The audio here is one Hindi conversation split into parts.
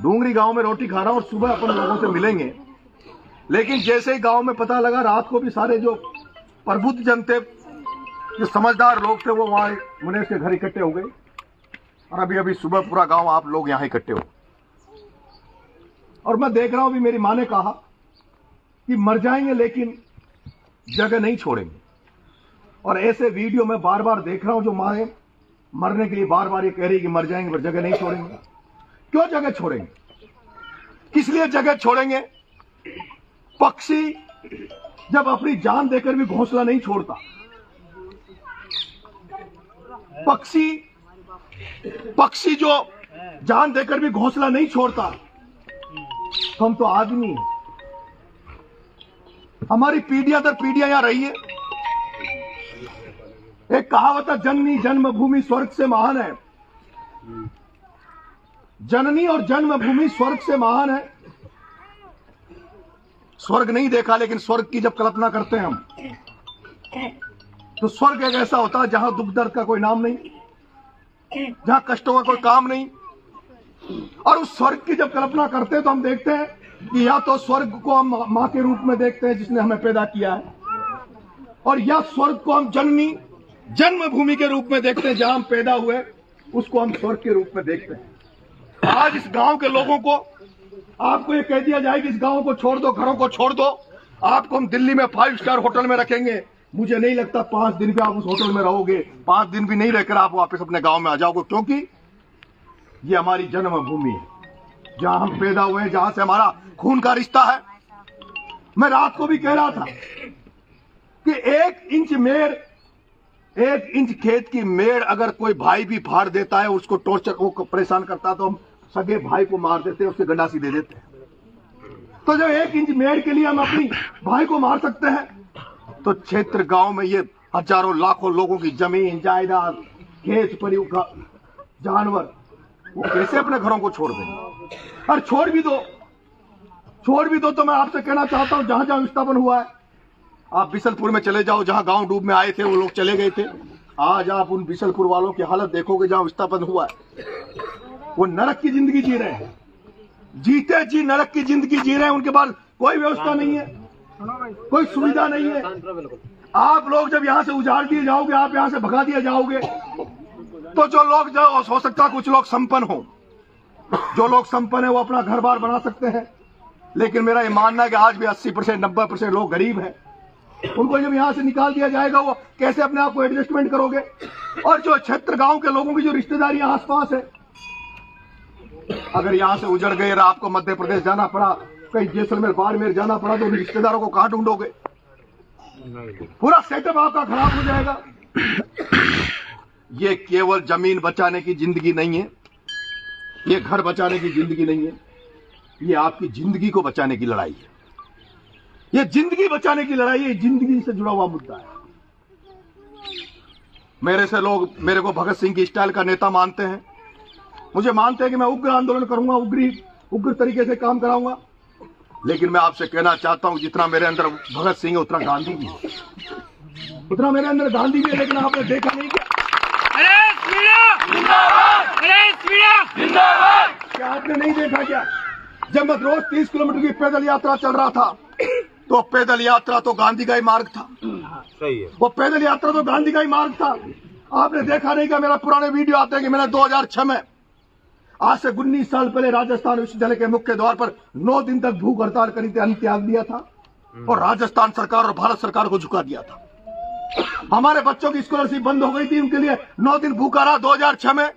डूंगरी गांव में रोटी खा रहा हूं और सुबह अपन लोगों से मिलेंगे। लेकिन जैसे ही गांव में पता लगा, रात को भी सारे जो प्रबुद्ध जन थे, जो समझदार लोग थे, वो वहां मुनेश के घर इकट्ठे हो गए। और अभी अभी सुबह पूरा गांव आप लोग यहां इकट्ठे हो। और मैं देख रहा हूं, भी मेरी मां ने कहा कि मर जाएंगे लेकिन जगह नहीं छोड़ेंगे। और ऐसे वीडियो में बार बार देख रहा हूं, जो मां मरने के लिए बार बार ये कह रही कि मर जाएंगे पर जगह नहीं छोड़ेंगे। क्यों जगह छोड़ेंगे? किस लिए जगह छोड़ेंगे? पक्षी जब अपनी जान देकर भी घोंसला नहीं छोड़ता, पक्षी जो जान देकर भी घोंसला नहीं छोड़ता, तो हम तो आदमी हैं। हमारी पीढ़ियां दर पीढ़ियां यहां रही है। एक कहावत है, जननी जन्मभूमि स्वर्ग से महान है। जननी और जन्मभूमि स्वर्ग से महान है। स्वर्ग नहीं देखा, लेकिन स्वर्ग की जब कल्पना करते हैं हम, तो स्वर्ग एक ऐसा होता है जहां दुख दर्द का कोई नाम नहीं, जहां कष्टों का कोई काम नहीं। और उस स्वर्ग की जब कल्पना करते हैं तो हम देखते हैं कि या तो स्वर्ग को हम मां के रूप में देखते हैं जिसने हमें पैदा किया है, और या स्वर्ग को हम जननी जन्मभूमि के रूप में देखते हैं, जहां हम पैदा हुए उसको हम स्वर्ग के रूप में देखते हैं। आज इस गांव के लोगों को आपको ये कह दिया जाए कि इस गांव को छोड़ दो, घरों को छोड़ दो, आपको हम दिल्ली में 5 स्टार होटल में रखेंगे, मुझे नहीं लगता 5 दिन भी आप उस होटल में रहोगे। 5 दिन भी नहीं रहकर आप वापस अपने गांव में आ जाओगे, क्योंकि ये हमारी जन्मभूमि है, जहां हम पैदा हुए हैं, जहां से हमारा खून का रिश्ता है। मैं रात को भी कह रहा था कि 1 इंच खेत की मेड़ अगर कोई भाई भी फाड़ देता है, उसको टॉर्चर, वो परेशान करता है, तो हम सगे भाई को मार देते हैं, उसके गंडासी दे देते हैं। तो जब 1 इंच मेड़ के लिए हम अपनी भाई को मार सकते हैं, तो क्षेत्र गांव में ये हजारों लाखों लोगों की जमीन जायदाद, खेत परिवार, जानवर, वो कैसे अपने घरों को छोड़ देंगे? और छोड़ भी दो तो मैं आपसे कहना चाहता हूं, जहां जहां विस्थापन हुआ है, आप बिशलपुर में चले जाओ, जहां गांव डूब में आए थे, वो लोग चले गए थे। आज आप उन बिशलपुर वालों की हालत देखोगे जहां विस्थापन हुआ है। वो नरक की जिंदगी जी रहे हैं, जीते जी नरक की जिंदगी जी रहे हैं। उनके पास कोई व्यवस्था नहीं है, कोई सुविधा नहीं है। आप लोग जब यहां से उजाड़ दिए जाओगे, आप यहां से भगा दिए जाओगे, तो जो लोग, जो हो सकता है कुछ लोग संपन्न हो, जो लोग संपन्न है वो अपना घर बार बना सकते हैं। लेकिन मेरा ये मानना है कि आज भी 80% 90% लोग गरीब हैं। उनको जब यहां से निकाल दिया जाएगा, वो कैसे अपने आप को एडजस्टमेंट करोगे? और जो क्षेत्र गांव के लोगों की जो रिश्तेदारियां आसपास है, अगर यहां से उजड़ गए और आपको मध्य प्रदेश जाना पड़ा, कहीं जैसलमेर बाड़मेर जाना पड़ा, तो उन रिश्तेदारों को कहां ढूंढोगे? पूरा सेटअप आपका खराब हो जाएगा। ये केवल जमीन बचाने की जिंदगी नहीं है, ये घर बचाने की जिंदगी नहीं है, ये आपकी जिंदगी को बचाने की लड़ाई है। ये जिंदगी बचाने की लड़ाई है, जिंदगी से जुड़ा हुआ मुद्दा है। मेरे को भगत सिंह की स्टाइल का नेता मानते हैं, मुझे मानते हैं कि मैं उग्र आंदोलन करूंगा, उग्र तरीके से काम कराऊंगा। लेकिन मैं आपसे कहना चाहता हूं, जितना मेरे अंदर भगत सिंह है उतना गांधी भी है, उतना मेरे अंदर गांधी भी है। लेकिन आपने देखा नहीं क्या? क्या आपने नहीं देखा क्या? जब मैं रोज 30 किलोमीटर की पैदल यात्रा चल रहा था, तो पैदल यात्रा तो गांधी का ही मार्ग था। सही है, वो पैदल यात्रा तो गांधी का ही मार्ग था। आपने देखा नहीं क्या? मेरा पुराने वीडियो आते हैं कि मैंने 2006 में, आज से 19 साल पहले, राजस्थान विश्वविद्यालय के मुख्य द्वार पर 9 दिन तक भूख हड़ताल करी थी, अन्न त्याग दिया था, और राजस्थान सरकार और भारत सरकार को झुका दिया था। हमारे बच्चों की स्कॉलरशिप बंद हो गई थी, उनके लिए 9 दिन भूखा रहा 2006 में,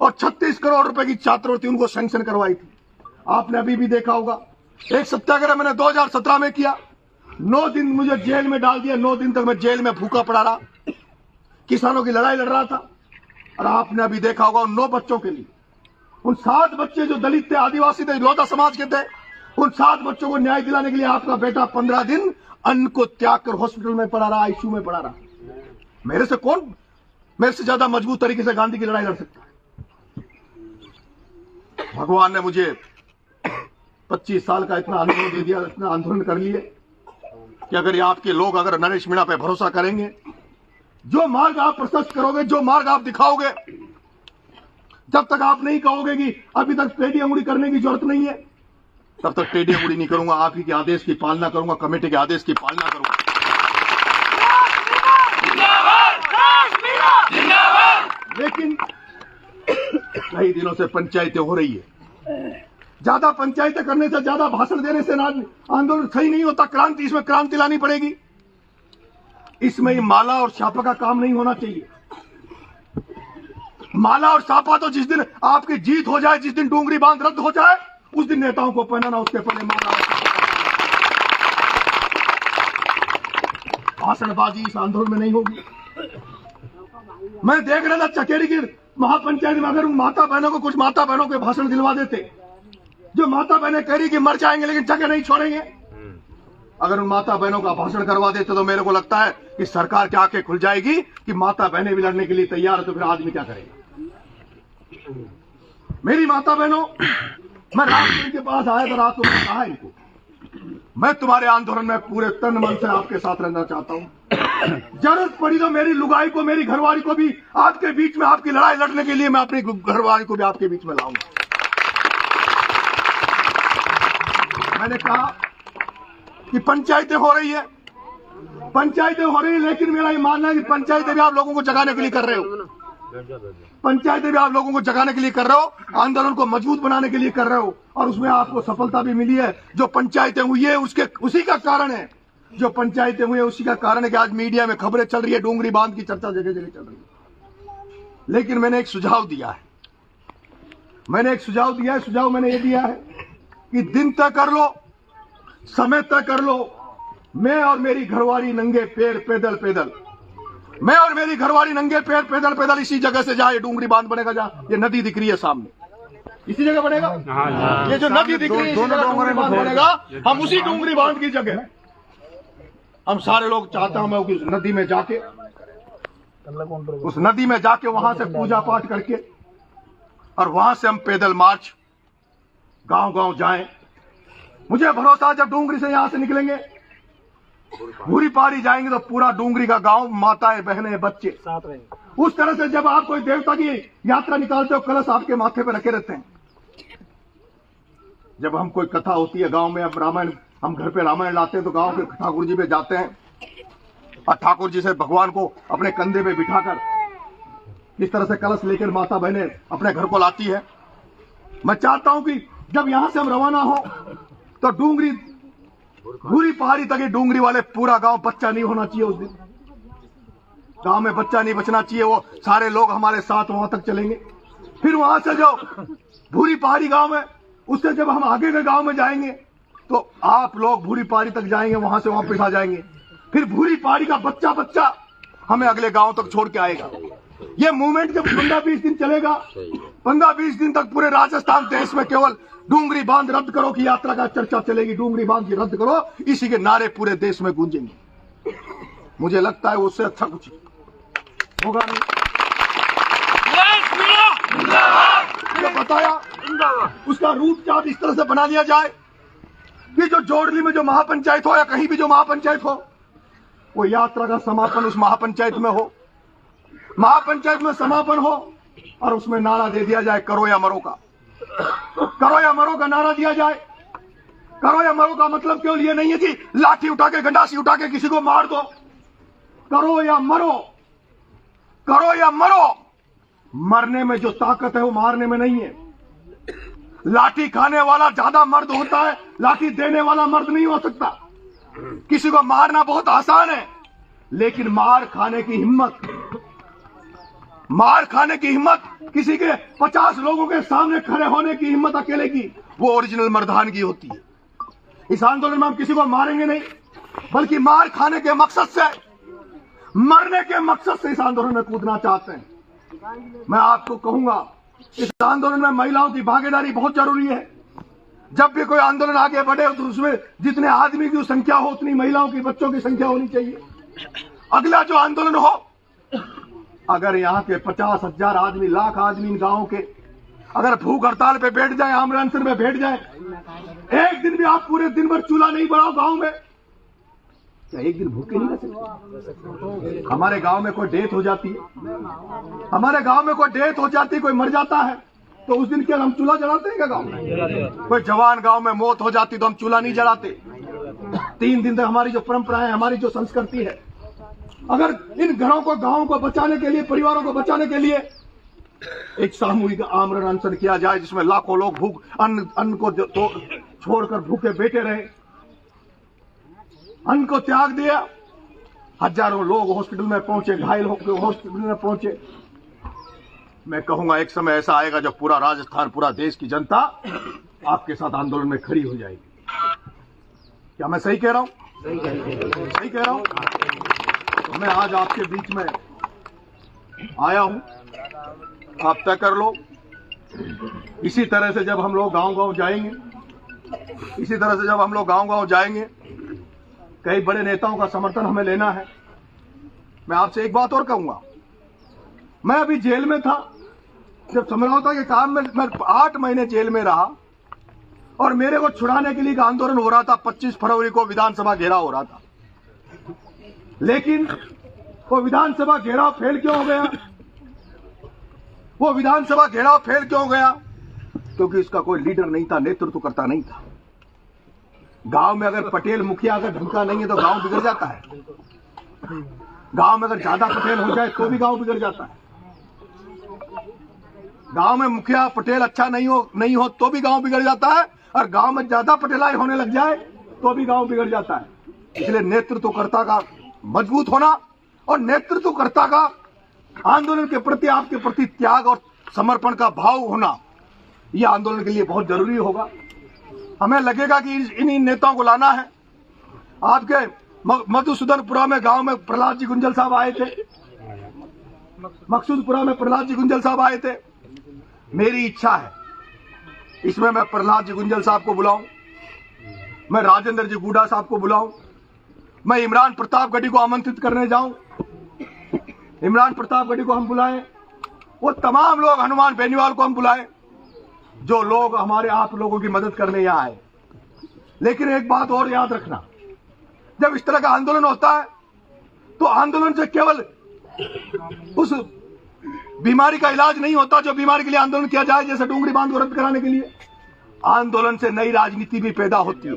और 36 करोड़ रुपए की छात्रवृत्ति उनको सैंक्शन करवाई थी। आपने अभी भी देखा होगा, एक सत्याग्रह मैंने 2017 में किया, 9 दिन मुझे जेल में डाल दिया, 9 दिन तक मैं जेल में भूखा पड़ा रहा, किसानों की लड़ाई लड़ रहा था। और आपने अभी देखा होगा उन 9 बच्चों के लिए, उन 7 बच्चे जो दलित थे, आदिवासी थे, लोधा समाज के थे, उन 7 बच्चों को न्याय दिलाने के लिए आपका बेटा 15 दिन अन्न को त्याग कर हॉस्पिटल में पड़ा रहा, आईसीयू में पड़ा रहा। मेरे से ज्यादा मजबूत तरीके से गांधी की लड़ाई लड़ सकता है? भगवान ने मुझे 25 साल का इतना अनुभव दे दिया, इतना आंदोलन कर लिए, कि अगर ये आपके लोग अगर नरेश मीणा पे भरोसा करेंगे, जो मार्ग आप प्रशस्त करोगे, जो मार्ग आप दिखाओगे, जब तक आप नहीं कहोगे कि अभी तक टेढ़ी अंगुली करने की जरूरत नहीं है, तब तक टेढ़ी अंगुली नहीं करूंगा। आप ही के आदेश की पालना करूंगा, कमेटी के आदेश की पालना करूंगा। लेकिन कई दिनों से पंचायतें हो रही है। ज्यादा पंचायतें करने से, ज्यादा भाषण देने से आंदोलन सही नहीं होता। क्रांति, इसमें क्रांति लानी पड़ेगी। इसमें ही माला और छापा का काम नहीं होना चाहिए। माला और छापा तो जिस दिन आपकी जीत हो जाए, जिस दिन डूंगरी बांध रद्द हो जाए, उस दिन नेताओं को पहनाना, उसके पहले माला और भाषणबाजी इस आंदोलन में नहीं होगी। मैं देख रहा था चकेरी की महापंचायत में, अगर उन माता बहनों को, कुछ माता बहनों के भाषण दिलवा देते, जो माता बहनें कह रही कि मर जाएंगे लेकिन जगह नहीं छोड़ेंगे, अगर उन माता बहनों का भाषण करवा देते तो मेरे को लगता है कि सरकार की आंखें खुल जाएगी कि माता बहनें भी लड़ने के लिए तैयार है, तो फिर आदमी क्या करेगा। मेरी माता बहनों, मैं रात को इनके पास आया था, रात को मैंने कहा इनको, मैं तुम्हारे आंदोलन में पूरे तन मन से आपके साथ रहना चाहता हूं। जरूरत पड़ी तो मेरी लुगाई को, मेरी घरवाली को भी आपके बीच में, आपकी लड़ाई लड़ने के लिए मैं अपनी घरवाली को भी आपके बीच में लाऊंगा। मैंने कहा कि पंचायतें हो रही है, पंचायतें हो रही है, लेकिन मेरा ये मानना है कि पंचायतें भी आप लोगों को जगाने के लिए कर रहे हो। पंचायतें भी आप लोगों को जगाने के लिए कर रहे हो, आंदोलन को मजबूत बनाने के लिए कर रहे हो, और उसमें आपको सफलता भी मिली है। जो पंचायतें हुई है उसी का कारण है, जो पंचायतें हुई है उसी का कारण है कि आज मीडिया में खबरें चल रही है, डूंगरी बांध की चर्चा जगह जगह चल रही है। लेकिन मैंने एक सुझाव दिया है, सुझाव मैंने ये दिया है कि दिन तय कर लो, समय तय कर लो, मैं और मेरी घरवाली नंगे पैर पैदल, मैं और मेरी घरवाली नंगे पैर पैदल इसी जगह से जाए, डूंगरी बांध बनेगा, जहाँ ये नदी दिख रही है सामने, इसी जगह बनेगा। ये जो नदी दिख रही है, इसी जगह डूंगरी बांध बनेगा। हम उसी डूंगरी बांध की जगह, हम सारे लोग चाहता हूं मैं उस नदी में जाके वहां से पूजा पाठ करके, और वहां से हम पैदल मार्च गांव जाएं। मुझे भरोसा, जब डूंगरी से यहां से निकलेंगे, भूरी पहाड़ी जाएंगे, तो पूरा डूंगरी का गांव, माताएं, बहनें, बच्चे साथ रहेंगे। उस तरह से जब आप कोई देवता की यात्रा निकालते हो, कलश आपके माथे पे रखे रहते हैं। जब हम कोई कथा होती है गांव में, अब रामायण, हम घर पे रामायण लाते हैं, तो गांव के ठाकुर जी पे जाते हैं, और ठाकुर जी से भगवान को अपने कंधे पे बिठाकर इस तरह से कलश लेकर माता बहनें अपने घर को लाती है। मैं चाहता हूं कि जब यहां से हम रवाना हो, तो डूंगरी, भूरी पहाड़ी तक डूंगरी वाले पूरा गांव बच्चा नहीं होना चाहिए। उस दिन गांव में बच्चा नहीं बचना चाहिए। वो सारे लोग हमारे साथ वहां तक चलेंगे। फिर वहां से जो भूरी पहाड़ी गांव है, उससे जब हम आगे के गांव में जाएंगे, तो आप लोग भूरी पहाड़ी तक जाएंगे, वहां से वापस आ जाएंगे। फिर भूरी पहाड़ी का बच्चा हमें अगले गांव तक छोड़ के आएगा। ये मूवमेंट जब 15-20 दिन चलेगा, 15-20 दिन तक पूरे राजस्थान देश में केवल डूंगरी बांध रद्द करो की यात्रा का चर्चा चलेगी। डूंगरी बांध की रद्द करो, इसी के नारे पूरे देश में गूंजेंगे। मुझे लगता है उससे अच्छा कुछ होगा नहीं। जो बताया उसका रूट चार्ट इस तरह से बना लिया जाए कि जो जोड़ली में जो महापंचायत हो, या कहीं भी जो महापंचायत हो, वो यात्रा का समापन उस महापंचायत में हो, महापंचायत में समापन हो, और उसमें नारा दे दिया जाए, करो या मरो का। करो या मरो का नारा दिया जाए। करो या मरो का मतलब केवल ये नहीं है कि लाठी उठा के, गंडासी उठा के किसी को मार दो। करो या मरो, करो या मरो। मरने में जो ताकत है वो मारने में नहीं है। लाठी खाने वाला ज्यादा मर्द होता है, लाठी देने वाला मर्द नहीं हो सकता। किसी को मारना बहुत आसान है, लेकिन मार खाने की हिम्मत, किसी के 50 लोगों के सामने खड़े होने की हिम्मत अकेले की, वो ओरिजिनल मर्दानगी होती है। इस आंदोलन में हम किसी को मारेंगे नहीं, बल्कि मार खाने के मकसद से, मरने के मकसद से इस आंदोलन में कूदना चाहते हैं। मैं आपको कहूंगा, इस आंदोलन में महिलाओं की भागीदारी बहुत जरूरी है। जब भी कोई आंदोलन आगे बढ़े, तो उसमें जितने आदमी की संख्या हो, उतनी महिलाओं की, बच्चों की संख्या होनी चाहिए। अगला जो आंदोलन हो, अगर यहाँ के 50,000 आदमी, लाख आदमी इन गांवों के अगर भूख हड़ताल पे बैठ जाए, आमरण अनशन में बैठ जाए, एक दिन भी आप पूरे दिन भर चूल्हा नहीं बढ़ाओ गांव में, क्या एक दिन भूखे नहीं रह सकते? हमारे गांव में कोई डेथ हो जाती है, कोई मर जाता है, तो उस दिन क्या हम चूल्हा जलाते हैं क्या गाँव में? कोई जवान गाँव में मौत हो जाती तो हम चूल्हा नहीं जलाते। 3 दिन तक हमारी जो परंपरा है, हमारी जो संस्कृति है, अगर इन घरों को, गाँव को बचाने के लिए, परिवारों को बचाने के लिए एक सामूहिक आमरण अनशन किया जाए जिसमें लाखों लोग भूख अन्न को तो छोड़कर भूखे बैठे रहे, अन्न को त्याग दिया, हजारों लोग हॉस्पिटल में पहुंचे, घायल होकर हॉस्पिटल में पहुंचे। मैं कहूंगा एक समय ऐसा आएगा जब पूरा राजस्थान, पूरा देश की जनता आपके साथ आंदोलन में खड़ी हो जाएगी। क्या मैं सही कह रहा हूं? सही कह रहा हूं। मैं आज आपके बीच में आया हूं, आप तय कर लो। इसी तरह से जब हम लोग गांव-गांव जाएंगे, इसी तरह से जब हम लोग गांव-गांव जाएंगे, कई बड़े नेताओं का समर्थन हमें लेना है। मैं आपसे एक बात और कहूंगा, मैं अभी जेल में था, जब समझौता के काम में मैं 8 महीने जेल में रहा और मेरे को छुड़ाने के लिए एक आंदोलन हो रहा था। 25 फरवरी को विधानसभा घेराव हो रहा था, लेकिन वो विधानसभा घेराव फेल क्यों हो गया? वो विधानसभा घेराव फेल क्यों हो गया? क्योंकि इसका कोई लीडर नहीं था, नेतृत्वकर्ता नहीं था। गांव में अगर पटेल मुखिया अगर ढंग का नहीं है तो गांव बिगड़ जाता है। गांव में अगर ज्यादा पटेल हो जाए तो भी गांव बिगड़ जाता है। गांव में मुखिया पटेल अच्छा नहीं हो तो भी गांव बिगड़ जाता है, और गांव में ज्यादा पटेलाई होने लग जाए तो भी गांव बिगड़ जाता है। इसलिए नेतृत्वकर्ता का मजबूत होना और नेतृत्वकर्ता का आंदोलन के प्रति, आपके प्रति त्याग और समर्पण का भाव होना, यह आंदोलन के लिए बहुत जरूरी होगा। हमें लगेगा कि इन नेताओं को लाना है। आपके मधुसूदनपुरा में गांव में प्रहलाद जी गुंजल साहब आए थे, मकसूदपुरा में प्रहलाद जी गुंजल साहब आए थे। मेरी इच्छा है इसमें मैं प्रहलाद जी गुंजल साहब को बुलाऊं, मैं राजेंद्र जी गुडा साहब को बुलाऊं, मैं इमरान प्रतापगढ़ी को आमंत्रित करने जाऊं। इमरान प्रतापगढ़ी को हम बुलाएं, वो तमाम लोग, हनुमान बेनीवाल को हम बुलाएं, जो लोग हमारे आप लोगों की मदद करने यहां आए। लेकिन एक बात और याद रखना, जब इस तरह का आंदोलन होता है तो आंदोलन से केवल उस बीमारी का इलाज नहीं होता जो बीमारी के लिए आंदोलन किया जाए, जैसे डूंगरी बांध को रद्द कराने के लिए। आंदोलन से नई राजनीति भी पैदा होती है।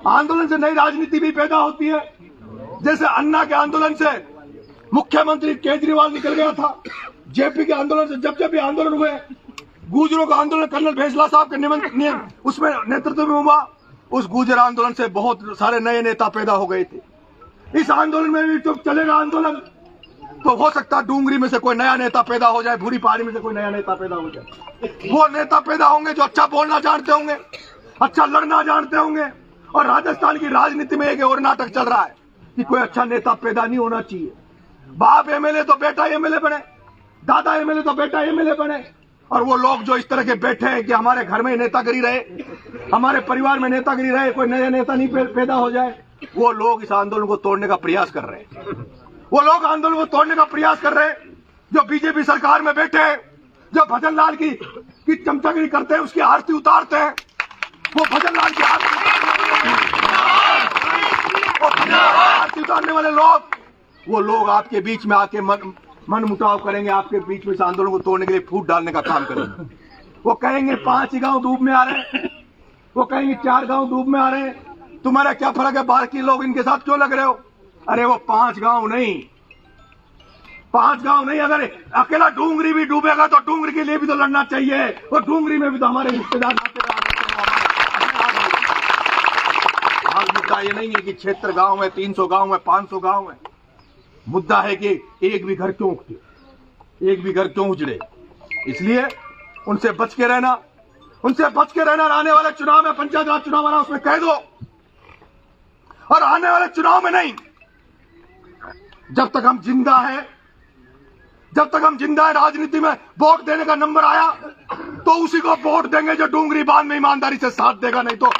आंदोलन से नई राजनीति भी पैदा होती है। जैसे अन्ना के आंदोलन से मुख्यमंत्री केजरीवाल निकल गया था, जेपी के आंदोलन से जब भी आंदोलन हुए, गुर्जरों का आंदोलन कर्नल भेसला साहब के उसमें नेतृत्व में हुआ, उस गुर्जर आंदोलन से बहुत सारे नए नेता पैदा हो गए थे। इस आंदोलन में भी तो चलेगा आंदोलन, तो हो सकता है डूंगरी में से कोई नया नेता पैदा हो जाए, भूरी पहाड़ी में से कोई नया नेता पैदा हो जाए। वो नेता पैदा होंगे जो अच्छा बोलना जानते होंगे, अच्छा लड़ना जानते होंगे। और राजस्थान की राजनीति में एक और नाटक चल रहा है कि कोई अच्छा नेता पैदा नहीं होना चाहिए। बाप एमएलए तो बेटा एमएलए बने, दादा एमएलए तो बेटा एमएलए बने। और वो लोग जो इस तरह के बैठे हैं कि हमारे घर में नेतागिरी रहे, हमारे परिवार में नेतागिरी रहे, कोई नया नेता नहीं पैदा हो जाए, वो लोग इस आंदोलन को तोड़ने का प्रयास कर रहे हैं। वो लोग आंदोलन को तोड़ने का प्रयास कर रहे हैं जो बीजेपी सरकार में बैठे हैं, जो भजन लाल की चमचागिरी करते हैं, उसकी आरती उतारते हैं। वो भजन लाल की आरती उतारने वाले लोग, वो लोग आपके बीच में आके मन मुटाव करेंगे, आपके बीच में इस आंदोलन को तोड़ने के लिए फूट डालने का काम करेंगे। वो कहेंगे 5 गांव डूब में आ रहे हैं, वो कहेंगे 4 गांव डूब में आ रहे हैं, तुम्हारा क्या फर्क है, बाकी लोग इनके साथ क्यों लग रहे हो? अरे वो 5 गांव नहीं, 5 गांव नहीं, अगर अकेला डूंगरी भी डूबेगा तो डूंगरी के लिए भी तो लड़ना चाहिए। वो डूंगरी में भी तो हमारे रिश्तेदार आज मुद्दा ये नहीं है कि क्षेत्र गांव है, 300 गांव है, 500 गांव है। मुद्दा है कि एक भी घर क्यों उठे, एक भी घर क्यों उजड़े। इसलिए उनसे बच के रहना, उनसे बच के रहना। आने वाले चुनाव में, पंचायत राज चुनाव आना, उसमें कह दो। और आने वाले चुनाव में नहीं, जब तक हम जिंदा हैं, जब तक हम जिंदा है, राजनीति में वोट देने का नंबर आया तो उसी को वोट देंगे जो डूंगरी बांध में ईमानदारी से साथ देगा, नहीं तो